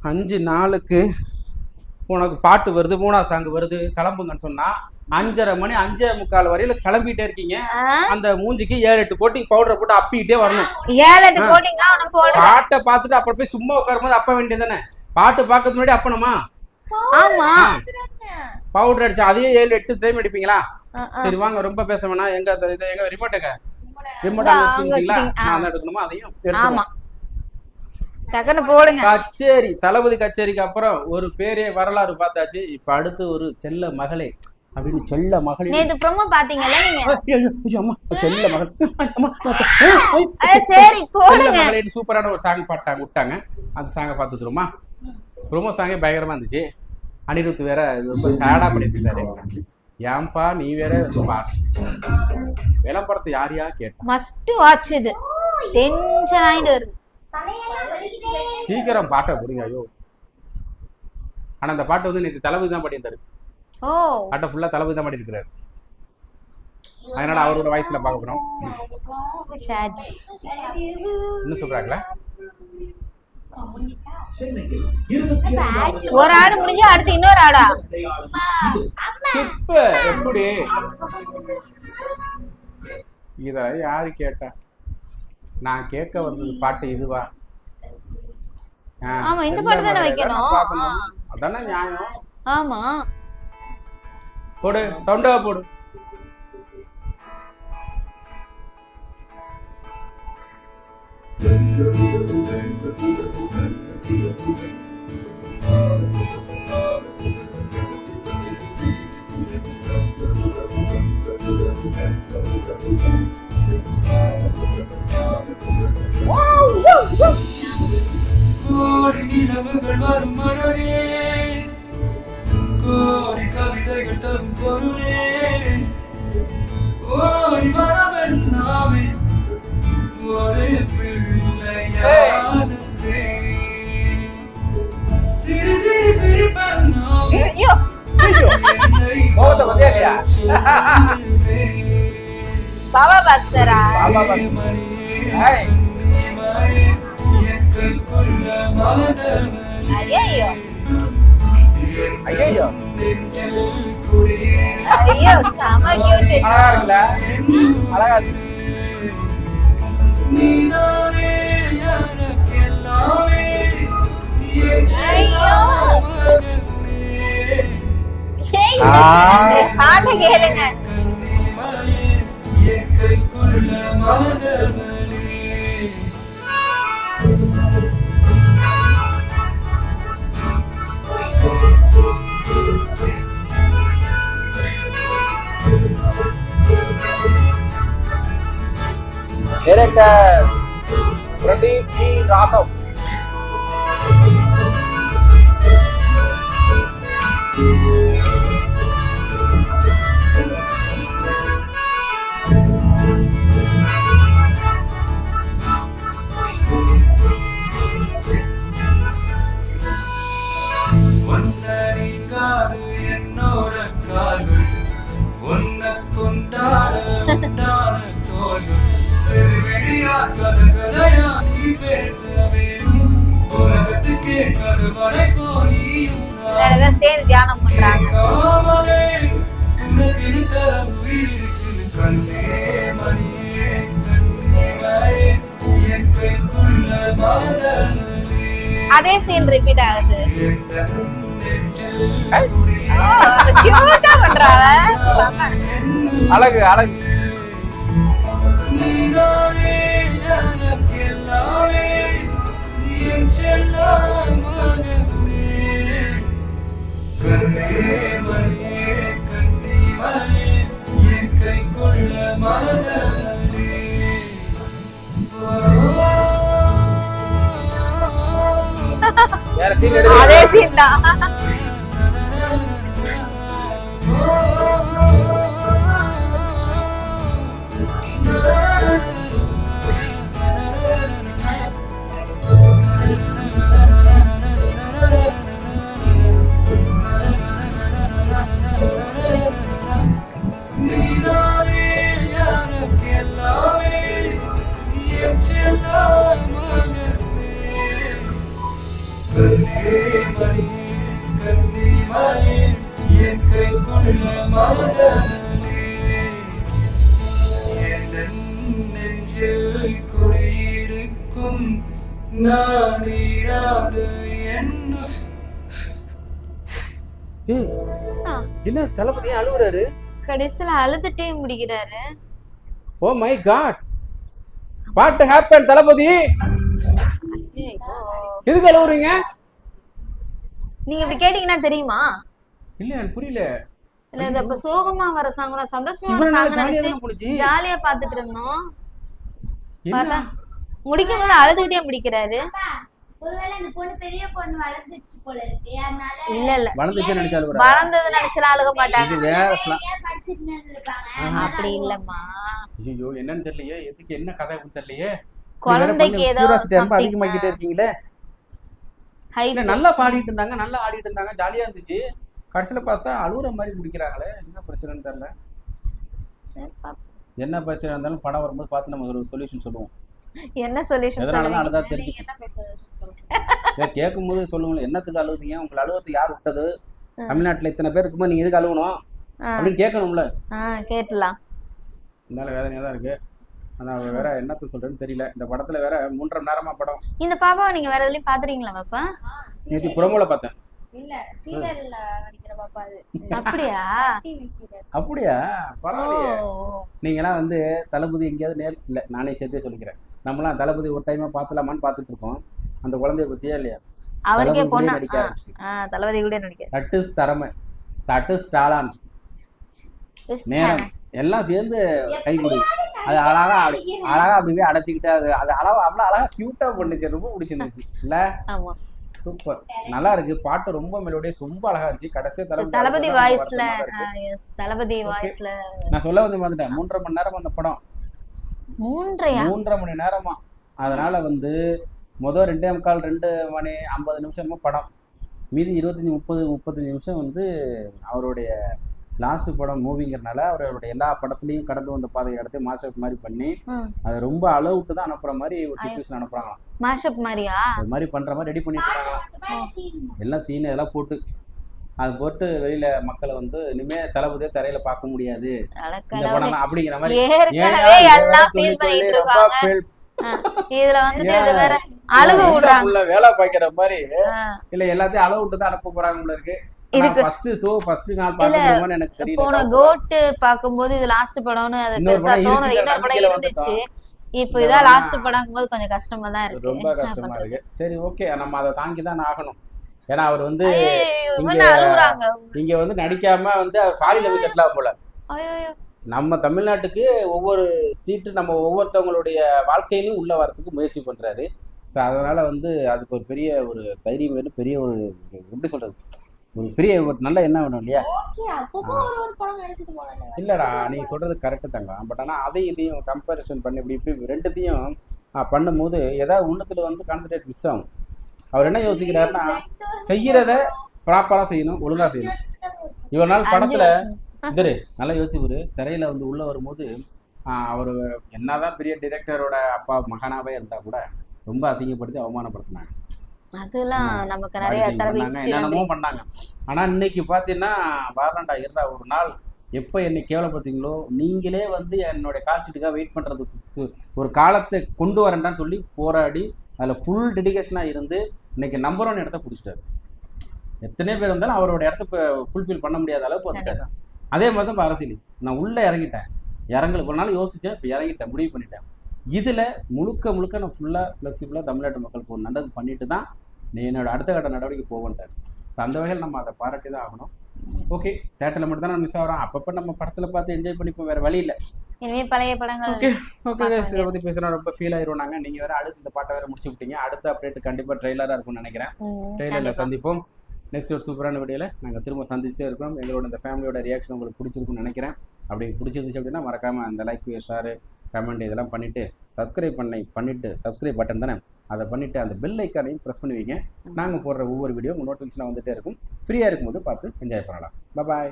5 நாளுக்கு உனக்கு பாட்டு வருது, 3ஆவது சாங் வருது, கிளம்புங்கன்னு சொன்னா 5:30 மணி 5:45 வரையில கிளம்பிட்டே இருக்கீங்க. அந்த மூஞ்சிக்கு 7-8 கோட்டிங் பவுடர் போட்டு அப்பிக்கிட்டே வரணும். 7-8 கோட்டிங்லாம் அவன போடு. பாட்டை பார்த்துட்டு அப்புறம் போய் சும்மா உட்காரும்போது அப்ப வேண்டியது தானே. பாட்டு பார்க்கறதுக்கு முன்னாடி அப்பணுமா? ஆமா. பவுடர் அடிச்சா அதையே 7-8 டைம் அடிப்பீங்களா? சரி வாங்க, ரொம்ப பேச வேணாம். எங்க ரிமோட்டுங்க ரிமோட் அங்க வச்சிருக்கீங்களா? நான் தான் எடுக்கணுமா? அதையும் ஆமா டக்குன்னு போடுங்க. கச்சேரி, தளபதி கச்சேரிக்கு அப்புறம் ஒரு பேரே வரலாறு பார்த்தாச்சு. இப்ப அடுத்து ஒரு செல்ல மகளே அப்படின்னு செல்ல மகளே. நேத்து ப்ரோமோ பாத்தீங்கல்ல நீங்க? அம்மா செல்ல மகள். சரி போடுங்க. மகளே சூப்பரான ஒரு சாங் பாட்டாங்க விட்டாங்க. அந்த சாங்கை பார்த்துக்கிறோமா? ப்ரோமோ சாங்கே பயங்கரமா இருந்துச்சு. அனிருத் வேற ரொம்ப சேடா பண்ணிருக்காரு. ஏன்பா நீ வேற விளம்பரத்தை யாரையா கேட்ட? மஸ்ட் வாட்ச் இது. டென்ஷன் ஆயிட்டு வருது. சீக்கிரம் பாட்டை புரியுங்க. ஐயோ, ஆனா அந்த பாட்டு வந்து நேற்று தளபதி தான் பாடியிருந்தாரு. பாட்டை ஃபுல்லா தளபதி தான் பாடியிருக்கிறாரு. அதனால அவரோட வாய்ஸ்ல பார்க்க போறோம். என்ன சொல்றாங்களா? ஒரு ஆடு முடிஞ்சு அடுத்து இன்னொரு ஆடா? எப்படி இத யாரு கேட்டா? நான் கேட்க வந்தது பாட்டு இதுவா? ஆமா, இந்த பாட்டு தானே வைக்கணும். அதானே நியாயம். ஆமா, போடு, சவுண்டா போடு. கோடி நிலவுகள் வரும் மலரே, கோடி கவிதைகள் தரும் பொருளே, ஓடி வரவன் நாமே ஒரே பிள்ளையானே, சிறு சிறு சிரிப்பன் நாமே பாபா பாஸ்கரா. ஐயோ ஐயோ ஐயோ செம கியூட். அழகா அழகா. பாட்டு கேளுங்க. डायरेक्टर प्रदीप जी राघव. சேர்ந்து தியானம் பண்றாங்க. அதே சீன் ரிப்பீட் ஆகுது. கியூட்டா பண்றாங்க. அழகு அழகு. அதே சீன் தான். மணியே கன்னி மலையே என் கை கொள்ள மலர்களே என் நெஞ்சில் குடியிருக்கும் நானீராத என்ன ஏய், ஆ, என்ன தளபதி ஏன் அழுகுறாரு? கடைசியில அழுதுட்டே முடிக்கிறாரு. Oh my God, what happen Thalapathy? ஐயோ. எதுக்கு அழுகுறீங்க? நீங்க இப்படி கேட்டீங்கன்னா தெரியுமா? இல்ல எனக்கு புரியல. இல்ல இது அப்ப சோகமா வர சாங் சந்தோஷமா வர இவ்வளவு நாள் சாங் ஜாலியா நினைச்சு தானே போனுச்சு. ஜாலியா பாத்துட்டு இருந்தோம். என்ன? பார்த்தா முடிக்கும் போது அழுதுகிட்டே முடிக்கிறாரு. ஒருவேளை அந்த பொண்ணு பெரிய பொண்ணு வளர்ந்துச்சு போல இருக்கு அதனால இல்ல இல்ல வளர்ந்துச்சுன்னு நினைச்சு அழுகுறா? வளர்ந்தது நினைச்சலாம் அழுக மாட்டாங்க. இது வேற fla- நிறைய படிச்சிட்டு இருந்திருப்பாங்க அப்படி இல்லம்மா. ஐயோ என்னன்னு தெரியலையே, எதுக்கு என்ன கதை தெரியலையே. குழந்தைக்கு ஏதோ something, அதிகமாக்கிட்டே இருக்கீங்களே. hype. இல்ல நல்லா பாடிட்டு இருந்தாங்க, நல்லா ஆடிட்டு இருந்தாங்க, ஜாலியா இருந்துச்சு. கடைசியில பார்த்தா அழுகுற மாதிரி முடிக்கிறாங்களே, என்ன பிரச்சனைன்னு தெரியல. என்ன பிரச்சனை இருந்தாலும் படம் வரும்போது பார்த்து நம்ம ஒரு சொல்யூஷன் சொல்லுவோம். என்ன சொல்யூஷன் எதனாலதான் சொல்லுவீங்க? அழுதா தெரிஞ்சு என்ன பேச கேட்கும் போது சொல்லுங்களேன், என்னத்துக்கு அழுகுறீங்க, உங்களை அழுவத்துக்கு யார் விட்டது, தமிழ்நாட்டுல இத்தனை பேர் இருக்கும்போது நீங்க எதுக்கு அழுகணும் அப்படின்னு கேட்கணும்ல. கேட்டலாம். அதனால வேதனையா தான் இருக்கு. ஆனா அவ வேற என்னத்த சொல்றேன்னு தெரியல. இந்த படத்துல வேற 3.5 மணி நேரமா படம். இந்த பாப்பாவை நீங்க வேற எதுலயும் பாத்துறீங்களா பாப்பா? நேற்று புறமோல பார்த்தேன். இல்ல சீரியல்ல நடிக்கிற பாப்பா அது அப்படியா? டிவி சீரியல் அப்படியா, ஓ, பரவாயில்லையே. நீங்களாம் வந்து தளபதி எங்கேயாவது நேர் இல்லை, நானே சேர்த்தே சொல்லிக்கிறேன். நம்மளாம் தளபதி ஒரு டைமா பார்த்துலாமான்னு பார்த்துட்டு இருக்கோம். அந்த குழந்தைய பத்தியா இல்லையா, அவருக்கே தளபதி பொண்ணா? கூடயே நடிக்க ஆரம்பிச்சிட்டு. தளபதி கூட நடிக்க. தட் இஸ் திறமை, தட் இஸ் டாலண்ட், நேரம் எல்லாம் சேர்ந்து கை கொடு. அது அழகா அப்படியே அடைச்சிக்கிட்டு அது அது அழகா அவ்வளோ அழகா கியூட்டா பண்ணுச்சு. ரொம்ப பிடிச்சிருந்துச்சு இல்ல? ஆமா, சூப்பர், நல்லா இருக்கு. பாட்டு ரொம்ப மெலோடியஸ், ரொம்ப அழகா இருந்துச்சு. கடைசியா தளபதி வாய்ஸ்ல. தளபதி Okay. வாய்ஸ்ல. நான் சொல்ல வந்து வந்துட்டேன், 3.5 மணி நேரம் அந்த படம். 3.5 மணி நேரமா. அதனால வந்து முதல் 2.25 2 மணி 50 நிமிஷமா படம். மீதி 25-30-35 நிமிஷம் வந்து அவருடைய லாஸ்ட் படம் மூவிங்கிறனால அவருடைய எல்லா படத்துலையும் கடந்து வந்த பாதையை எடுத்து மாஸ்டர் மாதிரி பண்ணி அதை ரொம்ப அளவுட்டு தான் அனுப்புற மாதிரி ஒரு சுச்சுவேஷன் அனுப்புறாங்களாம். மாஷப் மாதிரியா? அது மாதிரி பண்ற மாதிரி ரெடி பண்ணிட்டு இருக்காங்களாம். எல்லாம் சீன் இதெல்லாம் போட்டு அது போட்டு வெளியில மக்களை வந்து இனிமே தளபதியை தரையில பார்க்க முடியாது இந்த படம் அப்படிங்கிற மாதிரி. ஏற்கனவே எல்லாம் ஃபீல் பண்ணிட்டு இருக்காங்க. இதுல வந்துட்டு இது வேற அழுக விடுறாங்க. வேலை பாய்க்கிற மாதிரி இல்ல, எல்லாத்தையும் அளவு விட்டு தான் அனுப்ப போறாங்க போல இருக்கு. இதுக்கு ஃபர்ஸ்ட் நாள் பார்க்கணும்னு எனக்கு தெரியல. போன கோட்டு பாக்கும்போது இது லாஸ்ட் படம்னு அது பெருசா தோணுது. இன்னொரு படம் இருந்துச்சு, இப்போ இதான் லாஸ்ட் படம் போது கொஞ்சம் கஷ்டமா தான் இருக்கு. ரொம்ப கஷ்டமா இருக்கு. சரி ஓகே, நம்ம அதை தாங்கி தான் ஆகணும். ஏன்னா அவர் வந்து அழுகுறாங்க. இங்க வந்து நடிக்காம வந்து அவர் ஃபாரின்ல போய் செட்டில் ஆக போல. நம்ம தமிழ்நாட்டுக்கு ஒவ்வொரு ஸ்ட்ரீட்டு நம்ம ஒவ்வொருத்தவங்களுடைய வாழ்க்கையிலும் உள்ள வரதுக்கு முயற்சி பண்றாரு. ஸோ அதனால வந்து அதுக்கு ஒரு பெரிய ஒரு தைரியம் வேணும், பெரிய ஒரு எப்படி சொல்றது, ஒரு பெரிய ஒரு நல்ல எண்ணம் வேணும் இல்லையா? ஓகே அப்பப்போ ஒரு படம் நடிச்சிட்டு போனாங்க. இல்லடா நீ சொல்றது கரெக்டு தாங்க. பட் ஆனால் அதையும் இதையும் கம்பேரிசன் பண்ணி இப்படி ரெண்டுத்தையும் பண்ணும்போது ஏதாவது ஒன்றுத்துல வந்து கான்சன்ட்ரேட் மிஸ் ஆகும். அவர் என்ன யோசிக்கிறாருன்னா, செய்யறத ப்ராப்பரா செய்யணும், ஒழுங்கா செய்யணும். இவ்வளவு நாள் படத்துல இவரு நல்லா யோசிச்சுரு திரையில வந்து உள்ள வரும்போது அவரு என்னதான் பெரிய டிரெக்டரோட அப்பா மகனாவே இருந்தா கூட ரொம்ப அசிங்கப்படுத்தி அவமானப்படுத்தினாங்க. அதெல்லாம் நமக்கு நிறைய தடவை என்னென்னமோ பண்ணாங்க. ஆனா இன்னைக்கு பாத்தீங்கன்னா வாரண்டா இருடா ஒரு நாள் எப்போ என்னை கேவலப்படுத்தீங்களோ நீங்களே வந்து என்னுடைய கால்ஷீட்டுக்காக வெயிட் பண்ணுறதுக்கு ஒரு காலத்தை கொண்டு வரேன்டான்னு சொல்லி போராடி அதில் ஃபுல் டெடிகேஷனாக இருந்து இன்னைக்கு நம்பர் 1 இடத்த பிடிச்சிட்டாரு. எத்தனை பேர் இருந்தாலும் அவரோட இடத்த இப்போ ஃபுல்ஃபில் பண்ண முடியாத அளவுக்கு வந்துட்டாரு. அதே மாதிரி தான் இப்போ அரசியல் நான் உள்ளே இறங்கிட்டேன். ஒரு நாள் யோசித்தேன், இப்போ இறங்கிட்டேன், முடிவு பண்ணிட்டேன். இதில் முழுக்க நான் ஃபுல்லாக ஃப்ளெக்சிபிளாக தமிழ்நாட்டு மக்களுக்கு ஒரு நல்லது பண்ணிட்டு தான் நீ என்னோட அடுத்த கட்ட நடவடிக்கை போவேன்ட்டார். ஸோ அந்த வகையில் நம்ம அதை பாராட்டி தான் ஆகணும். ஓகே, தேட்டரில் மட்டும் தான் நான் மிஸ் ஆகிறோம். அப்பப்போ நம்ம படத்தில் பார்த்து என்ஜாய் பண்ணிப்போம், வேறு வழி இல்லை. இனிமே பழைய படங்கள். ஓகே இதை பற்றி பேசுகிறோம், ரொம்ப ஃபீல் ஆயிரும். நாங்கள் நீங்கள் வேறு அடுத்து இந்த பாட்டை வேறு முடிச்சு விட்டீங்க. அடுத்த அப்டேட் கண்டிப்பாக ட்ரெய்லராக இருக்கும்னு நினைக்கிறேன். ட்ரெய்லரில் சந்திப்போம். நெக்ஸ்ட் ஒரு சூப்பரான வீடியோவில் நாங்கள் திரும்ப சந்திச்சுட்டே இருக்கோம். எங்களோட இந்த ஃபேமிலியோட ரியாக்ஷன் உங்களுக்கு பிடிச்சிருக்குன்னு நினைக்கிறேன். அப்படி பிடிச்சிருந்துச்சு அப்படின்னா மறக்காமல் அந்த லைக், ஷேர், கமெண்ட் இதெல்லாம் பண்ணிவிட்டு பண்ணிவிட்டு சப்ஸ்கிரைப் பட்டன் தானே அதை பண்ணிவிட்டு அந்த பெல் ஐக்கானையும் ப்ரெஸ் பண்ணுவீங்க. நாங்கள் போடுற ஒவ்வொரு வீடியோ உங்கள் நோட்டிஃபிகேஷனாக வந்துகிட்டே இருக்கும். ஃப்ரீயாக இருக்கும்போது பார்த்து என்ஜாய் பண்ணலாம். பாய்.